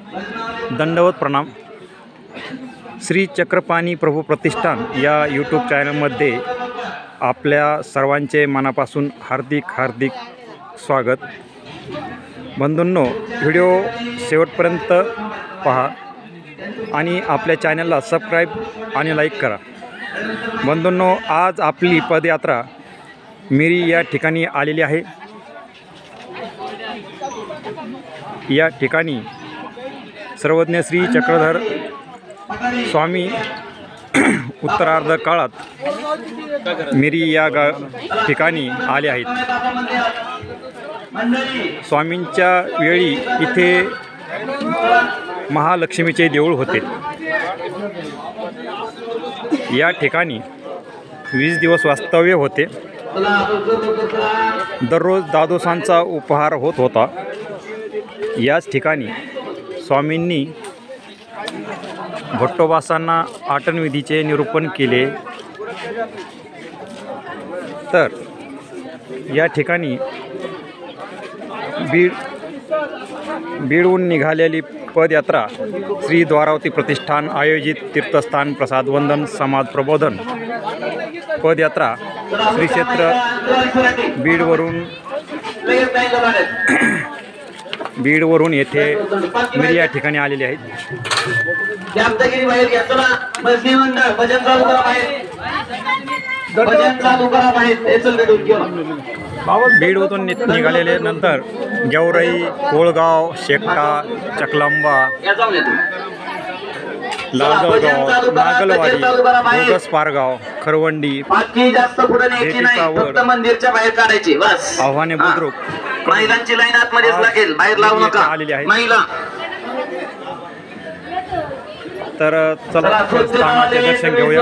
दंडवत प्रणाम। श्री चक्रपाणी प्रभू प्रतिष्ठान या यूट्यूब चॅनलमध्ये आपल्या सर्वांचे मनापासून हार्दिक स्वागत। बंधूंनो, व्हिडिओ शेवटपर्यंत पहा आणि आपल्या चॅनलला सबस्क्राईब आणि लाईक करा। बंधूंनो, आज आपली पदयात्रा मिरी या ठिकाणी आलेली आहे। या ठिकाणी सर्वज्ञ श्री चक्रधर स्वामी उत्तरार्ध काळात मिरी या ठिकाणी आले आहेत। स्वामींच्या वेळी इथे महालक्ष्मीचे देऊळ होते। या ठिकाणी 20 दिवस वास्तव्य होते। दररोज दादोसांचा उपहार होत होता। याच ठिकाणी स्वामींनी भट्टोबासांना आटनविधीचे निरूपण केले। तर या ठिकाणी बीडहून निघालेली पदयात्रा श्री द्वारावती प्रतिष्ठान आयोजित तीर्थस्थान प्रसाद वंदन समाज प्रबोधन पदयात्रा श्री क्षेत्र बीडवरून येथे मिरी या ठिकाणी आलेले आहेत। बीडवरून निघालेले नंतर गेवराई, कोळगाव, शेकटा, चकलांबा, लालगाव, नागलवाडी, बोगस पारगाव, खरवंडी, आव्हाने बुद्रुक महिलांची लाईन आतमध्येच लागेल, बाहेर लावू नका आलेली आहे। महिला तर चला स्थानाचे दर्शन घेऊया।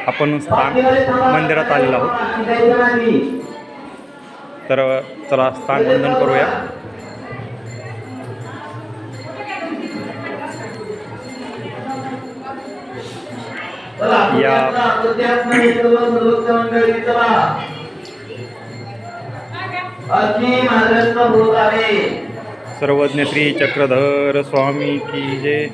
आपण स्थान मंदिरात आलेलो आहोत। तर चला स्थान वंदन करूया। या सर्वज्ञ श्री चक्रधर स्वामी की जय।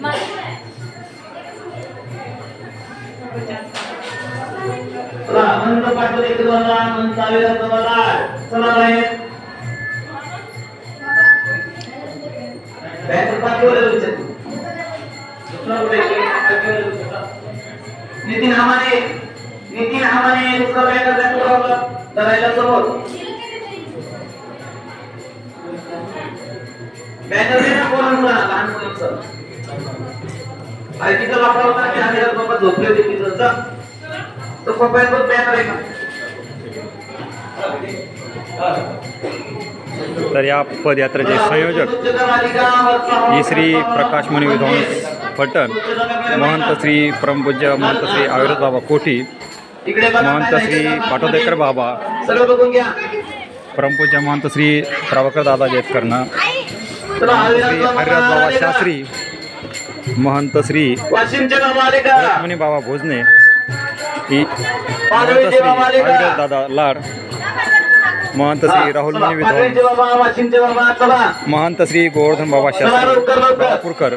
नितीन हमाने दुसरा बॅनर धरायला समोर बॅनर देना कोणाचा लहान मुलांचा आयटीचा वापर होता की आम्ही बाबा झोपले होते तिथंचा तो मोबाईलवर बॅनर आहे का? तर या पदयात्रेचे संयोजक श्री प्रकाश मुनी विद्वांस फटन, महंत श्री परमपूज्य महंत श्री आयुर्वेद बाबा कोठी, महंत श्री पाटोदेकर बाबा, परमपूज्य महंत श्री प्रभाकर दादा जयतकर्ण, श्री हरिराज बाबा शास्त्री, महंत श्री मुनी बाबा भोजने, महंत श्री आयुर्वेद दादा लाड, महंत श्री राहुल मुनी विद्वान, महंत श्री गोवर्धन बाबा शास्त्री बापूरकर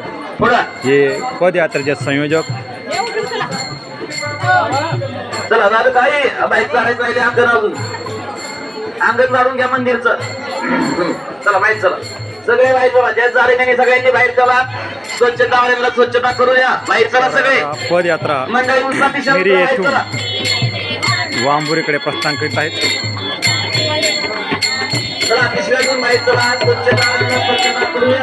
हे पदयात्रेचे संयोजक। चला झालं काय बाईक काढायचं राहिले अंगण झाडून घ्या मंदिरचं। चला बाईक चला सगळे बाहेर चला, ज्या झाले सगळ्यांनी बाहेर चला, स्वच्छता स्वच्छता करूया, बाहेर चला सगळे। पदयात्रा मिरी येथून वांबुरीकडे प्रस्थान करीत आहेत। चला पिशव्या घेऊन बाहेर चला, स्वच्छता करूया।